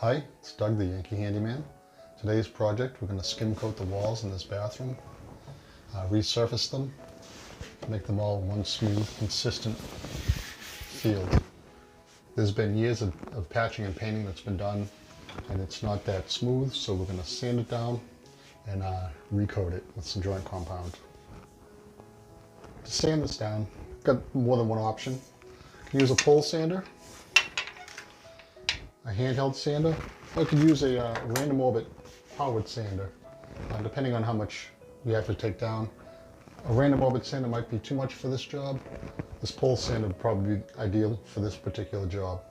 Hi, it's Doug, the Yankee Handyman. Today's project, we're going to skim coat the walls in this bathroom, resurface them, make them all one smooth, consistent field. There's been years of patching and painting that's been done, and it's not that smooth, so we're going to sand it down and recoat it with some joint compound. To sand this down, I've got more than one option. You can use a pole sander, a handheld sander, or you could use a random orbit powered sander, depending on how much you have to take down. A random orbit sander might be too much for this job. This pole sander would probably be ideal for this particular job.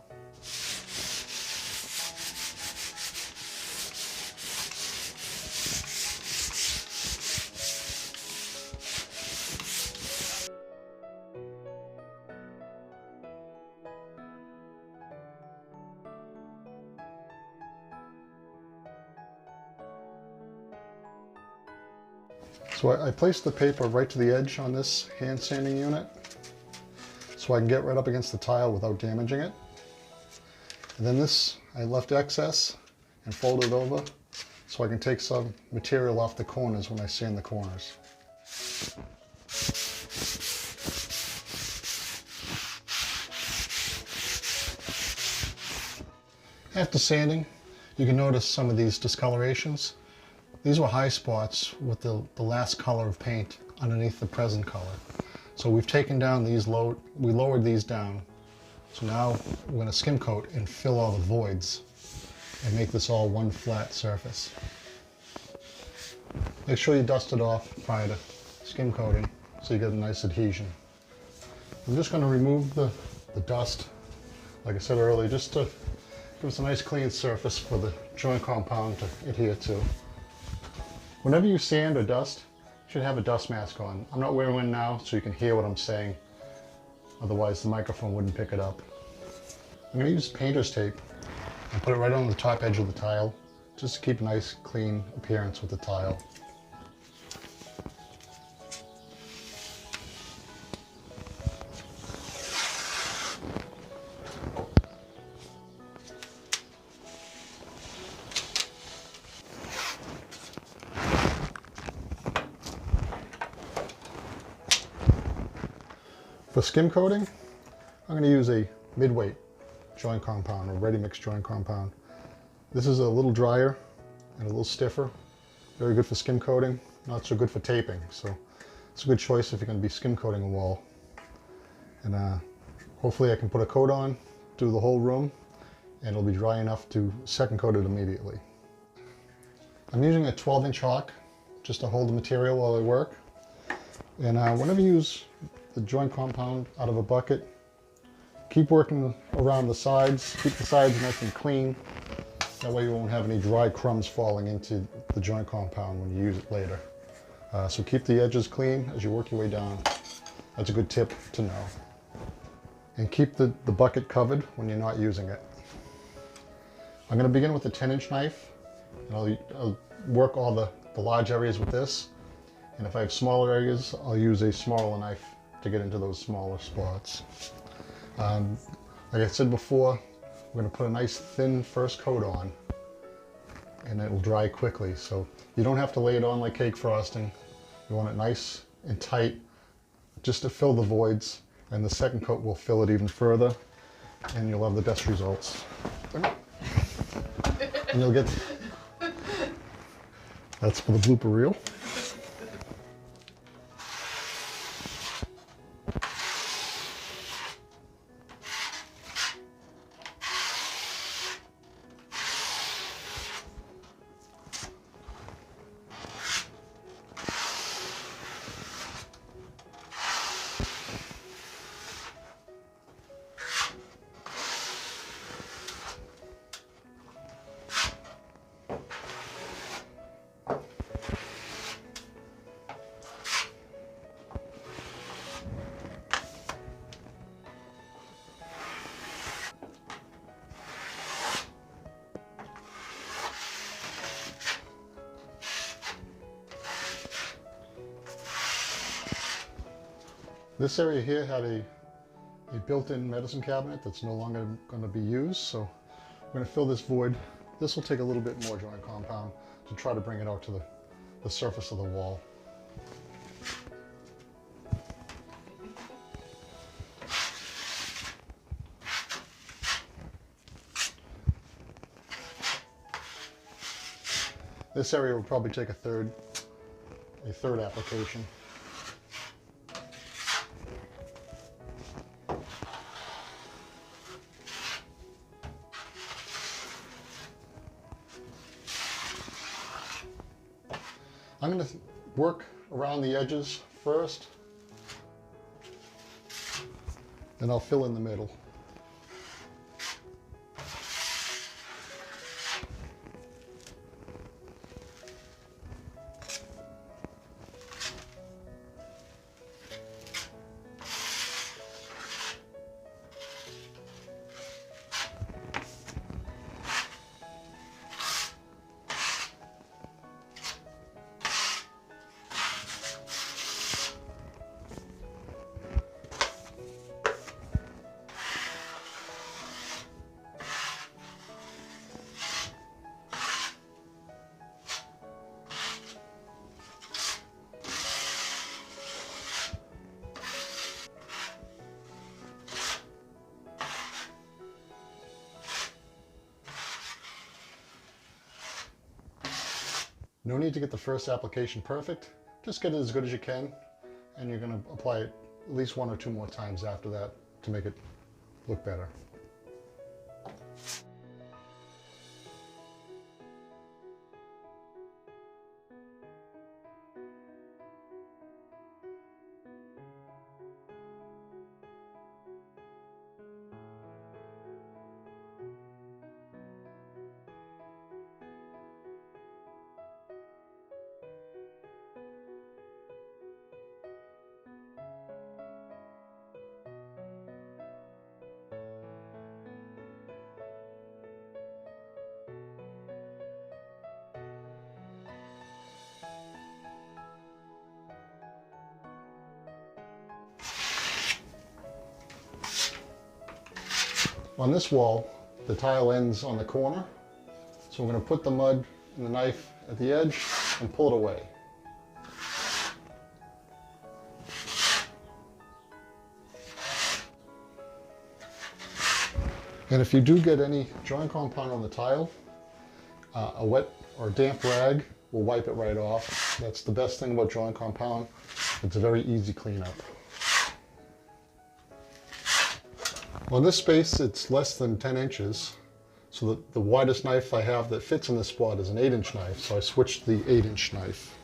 So I placed the paper right to the edge on this hand sanding unit so I can get right up against the tile without damaging it. And then this, I left excess and folded over so I can take some material off the corners when I sand the corners. After sanding, you can notice some of these discolorations. These were high spots with the last color of paint underneath the present color. So we've taken down these, we lowered these down. So now we're going to skim coat and fill all the voids and make this all one flat surface. Make sure you dust it off prior to skim coating so you get a nice adhesion. I'm just going to remove the dust, like I said earlier, just to give us a nice clean surface for the joint compound to adhere to. Whenever you sand or dust, you should have a dust mask on. I'm not wearing one now so you can hear what I'm saying. Otherwise the microphone wouldn't pick it up. I'm going to use painter's tape and put it right on the top edge of the tile just to keep a nice clean appearance with the tile. For skim coating, I'm going to use a mid-weight joint compound, or ready-mix joint compound. This is a little drier and a little stiffer. Very good for skim coating, not so good for taping. So it's a good choice if you're going to be skim coating a wall. And hopefully I can put a coat on, do the whole room, and it'll be dry enough to second coat it immediately. I'm using a 12-inch hawk just to hold the material while I work. And whenever you use the joint compound out of a bucket, keep working around the sides, keep the sides nice and clean. That way you won't have any dry crumbs falling into the joint compound when you use it later. So keep the edges clean as you work your way down. That's a good tip to know. And keep the bucket covered when you're not using it. I'm going to begin with a 10-inch knife, and I'll work all the large areas with this. And if I have smaller areas, I'll use a smaller knife to get into those smaller spots. Like I said before, we're going to put a nice thin first coat on, and it will dry quickly. So you don't have to lay it on like cake frosting. You want it nice and tight just to fill the voids, and the second coat will fill it even further, and you'll have the best results. And you'll get, that's for the blooper reel. This area here had a built-in medicine cabinet that's no longer going to be used, so we're going to fill this void This will take a little bit more joint compound to try to bring it out to the surface of the wall. This area will probably take a third application. I'm going to work around the edges first, then I'll fill in the middle. No need to get the first application perfect. Just get it as good as you can, and you're going to apply it at least 1 or 2 more times after that to make it look better. On this wall, the tile ends on the corner, so we're going to put the mud and the knife at the edge and pull it away. And if you do get any joint compound on the tile, a wet or damp rag will wipe it right off. That's the best thing about joint compound. It's a very easy cleanup. On this space, it's less than 10 inches. So the widest knife I have that fits in this spot is an 8-inch knife. So I switched the 8-inch knife.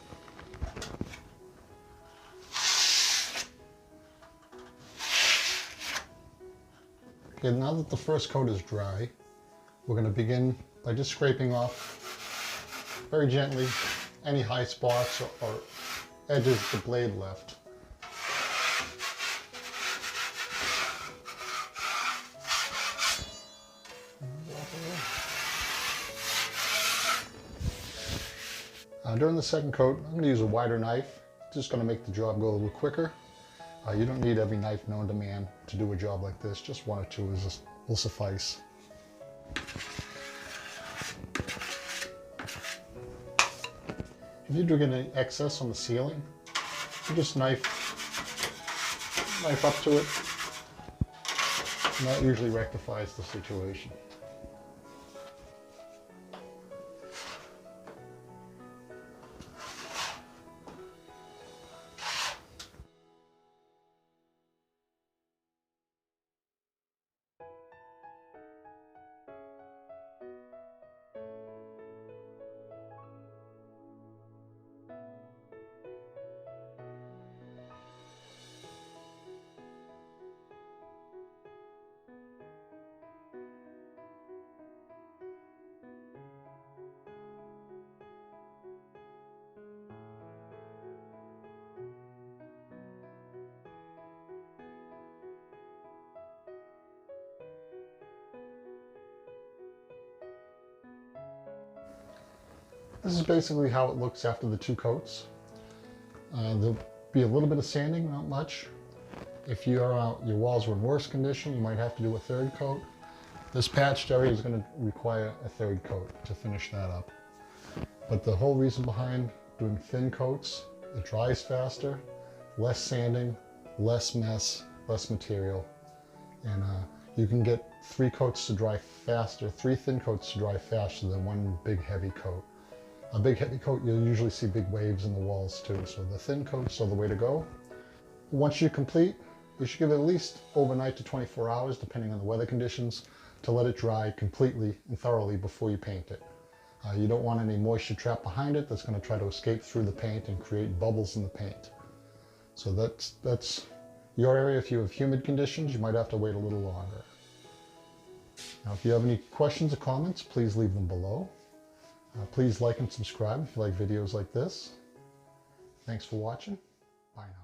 Okay, now that the first coat is dry, we're going to begin by just scraping off very gently any high spots or edges the blade left. During the second coat, I'm going to use a wider knife. It's just going to make the job go a little quicker. You don't need every knife known to man to do a job like this. Just 1 or 2 will suffice. If you do get any excess on the ceiling, you just knife up to it, and that usually rectifies the situation. This is basically how it looks after the 2 coats. There'll be a little bit of sanding, not much. If your walls were in worse condition, you might have to do a 3rd coat. This patched area is going to require a third coat to finish that up. But the whole reason behind doing thin coats, it dries faster, less sanding, less mess, less material. And you can get 3 coats to dry faster, 3 thin coats to dry faster than 1 big heavy coat. A big heavy coat, you'll usually see big waves in the walls too. So the thin coats are the way to go. Once you're complete, you should give it at least overnight to 24 hours, depending on the weather conditions, to let it dry completely and thoroughly before you paint it. You don't want any moisture trapped behind it that's going to try to escape through the paint and create bubbles in the paint. So that's your area. If you have humid conditions, you might have to wait a little longer. Now, if you have any questions or comments, please leave them below. Please like and subscribe if you like videos like this. Thanks for watching. Bye now.